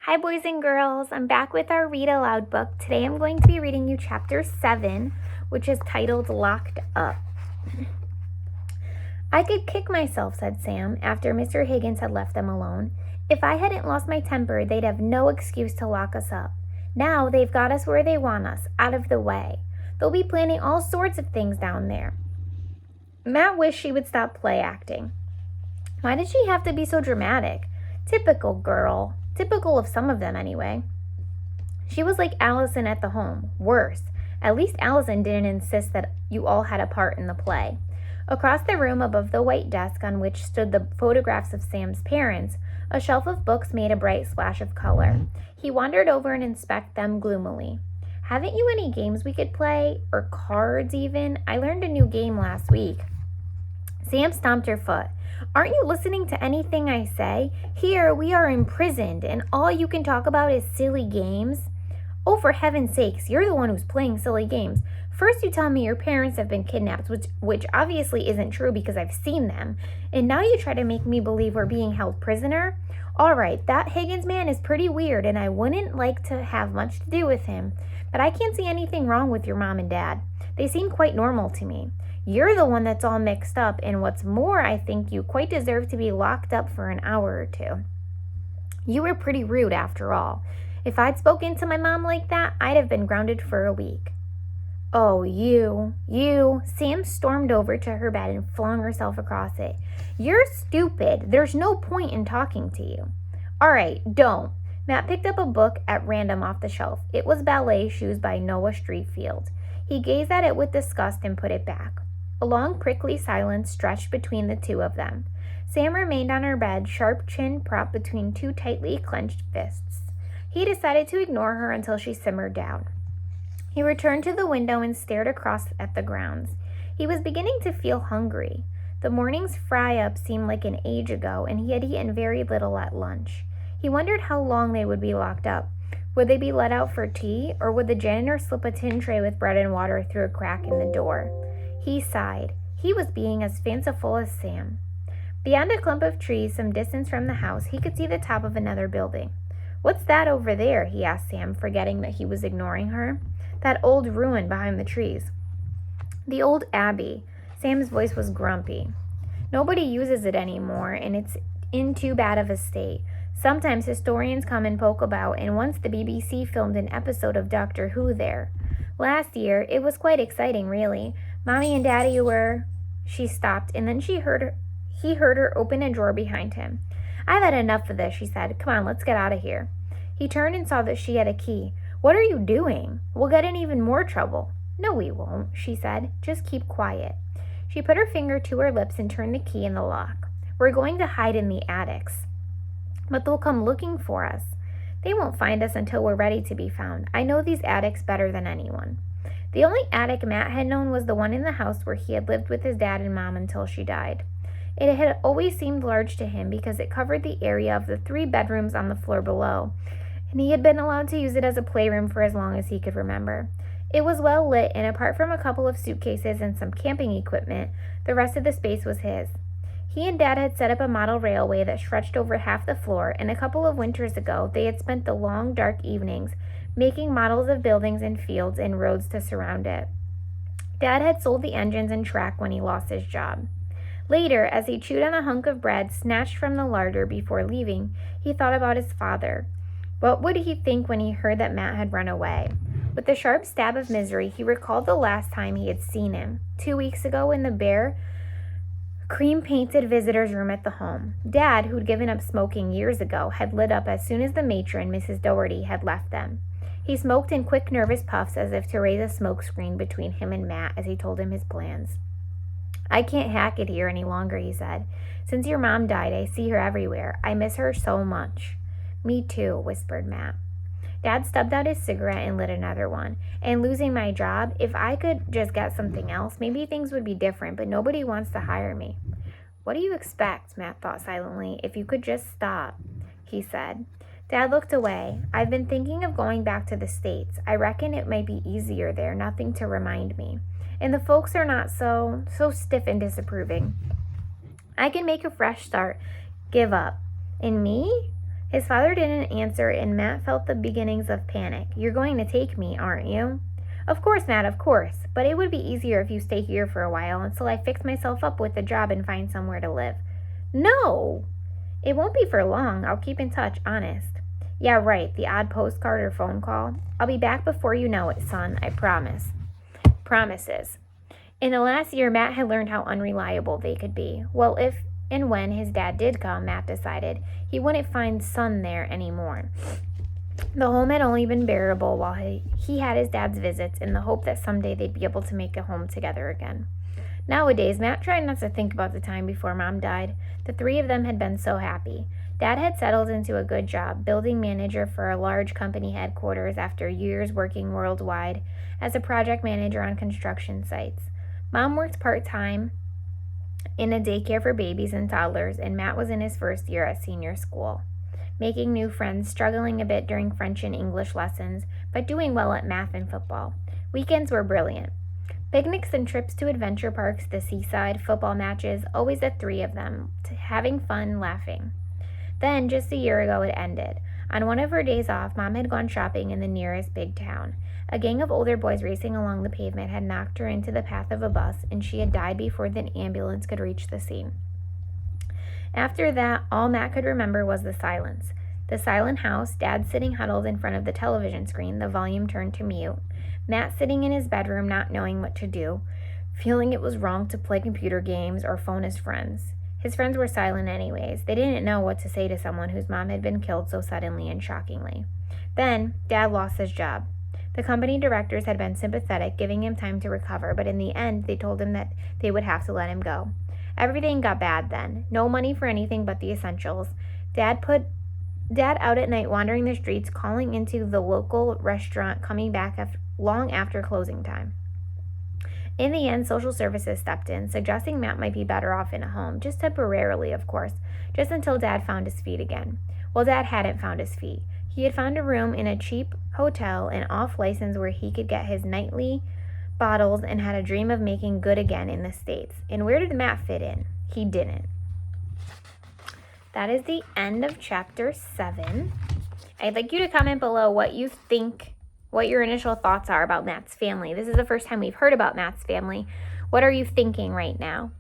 Hi, boys and girls. I'm back with our Read Aloud book. Today I'm going to be reading you chapter 7, which is titled Locked Up. I could kick myself, said Sam, after Mr. Higgins had left them alone. If I hadn't lost my temper, they'd have no excuse to lock us up. Now they've got us where they want us, out of the way. They'll be planning all sorts of things down there. Matt wished she would stop play acting. Why did she have to be so dramatic? Typical girl. Typical of some of them, anyway. She was like Allison at the home. Worse. At least Allison didn't insist that you all had a part in the play. Across the room, above the white desk on which stood the photographs of Sam's parents, a shelf of books made a bright splash of color. He wandered over and inspected them gloomily. Haven't you any games we could play? Or cards, even? I learned a new game last week. Sam stomped her foot. Aren't you listening to anything I say? Here we are imprisoned, and all you can talk about is silly games. Oh, for heaven's sakes, you're the one who's playing silly games. First you tell me your parents have been kidnapped, which obviously isn't true because I've seen them, and now you try to make me believe we're being held prisoner? All right, that Higgins man is pretty weird, and I wouldn't like to have much to do with him, but I can't see anything wrong with your mom and dad. They seem quite normal to me. You're the one that's all mixed up, and what's more, I think you quite deserve to be locked up for an hour or two. You were pretty rude, after all. If I'd spoken to my mom like that, I'd have been grounded for a week. Oh, you. Sam stormed over to her bed and flung herself across it. You're stupid. There's no point in talking to you. All right, don't. Matt picked up a book at random off the shelf. It was Ballet Shoes by Noah Streatfeild. He gazed at it with disgust and put it back. A long, prickly silence stretched between the two of them. Sam remained on her bed, sharp chin propped between two tightly clenched fists. He decided to ignore her until she simmered down. He returned to the window and stared across at the grounds. He was beginning to feel hungry. The morning's fry-up seemed like an age ago, and he had eaten very little at lunch. He wondered how long they would be locked up. Would they be let out for tea, or would the janitor slip a tin tray with bread and water through a crack in the door? He sighed. He was being as fanciful as Sam. Beyond a clump of trees some distance from the house, he could see the top of another building. What's that over there? He asked Sam, forgetting that he was ignoring her. That old ruin behind the trees. The old abbey. Sam's voice was grumpy. Nobody uses it anymore, and it's in too bad of a state. Sometimes historians come and poke about, and once the BBC filmed an episode of Doctor Who there. Last year, it was quite exciting, really. Mommy and Daddy were... She stopped, and then he heard her open a drawer behind him. I've had enough of this, she said. Come on, let's get out of here. He turned and saw that she had a key. What are you doing? We'll get in even more trouble. No, we won't, she said. Just keep quiet. She put her finger to her lips and turned the key in the lock. We're going to hide in the attics. But they'll come looking for us. They won't find us until we're ready to be found. I know these attics better than anyone. The only attic Matt had known was the one in the house where he had lived with his dad and mom until she died. It had always seemed large to him because it covered the area of the 3 bedrooms on the floor below, and he had been allowed to use it as a playroom for as long as he could remember. It was well lit, and apart from a couple of suitcases and some camping equipment, the rest of the space was his. He and Dad had set up a model railway that stretched over half the floor, and a couple of winters ago they had spent the long, dark evenings making models of buildings and fields and roads to surround it. Dad had sold the engines and track when he lost his job. Later, as he chewed on a hunk of bread snatched from the larder before leaving, he thought about his father. What would he think when he heard that Matt had run away? With a sharp stab of misery, he recalled the last time he had seen him, 2 weeks ago in the bare, cream-painted visitor's room at the home. Dad, who'd given up smoking years ago, had lit up as soon as the matron, Mrs. Doherty, had left them. He smoked in quick, nervous puffs as if to raise a smoke screen between him and Matt as he told him his plans. I can't hack it here any longer, he said. Since your mom died, I see her everywhere. I miss her so much. Me too, whispered Matt. Dad stubbed out his cigarette and lit another one. And losing my job, if I could just get something else, maybe things would be different, but nobody wants to hire me. What do you expect, Matt thought silently. If you could just stop, he said. Dad looked away. I've been thinking of going back to the States. I reckon it might be easier there, nothing to remind me. And the folks are not so stiff and disapproving. I can make a fresh start. Give up. And me? His father didn't answer, and Matt felt the beginnings of panic. "You're going to take me, aren't you?" "Of course, Matt, of course. But it would be easier if you stay here for a while until I fix myself up with a job and find somewhere to live." "No!" "It won't be for long. I'll keep in touch, honest." "Yeah, right. The odd postcard or phone call. I'll be back before you know it, son. I promise." Promises. In the last year, Matt had learned how unreliable they could be. Well, if and when his dad did come, Matt decided, he wouldn't find Son there anymore. The home had only been bearable while he had his dad's visits in the hope that someday they'd be able to make a home together again. Nowadays, Matt tried not to think about the time before Mom died. The three of them had been so happy. Dad had settled into a good job, building manager for a large company headquarters after years working worldwide as a project manager on construction sites. Mom worked part-time in a daycare for babies and toddlers, and Matt was in his first year at senior school, making new friends, struggling a bit during French and English lessons, but doing well at math and football. Weekends were brilliant. Picnics and trips to adventure parks, the seaside, football matches, always the three of them, having fun, laughing. Then, just a year ago, it ended. On one of her days off, Mom had gone shopping in the nearest big town. A gang of older boys racing along the pavement had knocked her into the path of a bus, and she had died before the ambulance could reach the scene. After that, all Matt could remember was the silence. The silent house, Dad sitting huddled in front of the television screen, the volume turned to mute. Matt sitting in his bedroom not knowing what to do, feeling it was wrong to play computer games or phone his friends. His friends were silent anyways. They didn't know what to say to someone whose mom had been killed so suddenly and shockingly. Then, Dad lost his job. The company directors had been sympathetic, giving him time to recover, but in the end, they told him that they would have to let him go. Everything got bad then. No money for anything but the essentials. Dad out at night wandering the streets, calling into the local restaurant, coming back long after closing time. In the end, social services stepped in, suggesting Matt might be better off in a home, just temporarily, of course, just until Dad found his feet again. Well, Dad hadn't found his feet. He had found a room in a cheap hotel and off license where he could get his nightly bottles and had a dream of making good again in the States. And where did Matt fit in? He didn't. That is the end of chapter 7. I'd like you to comment below what you think, what your initial thoughts are about Matt's family. This is the first time we've heard about Matt's family. What are you thinking right now?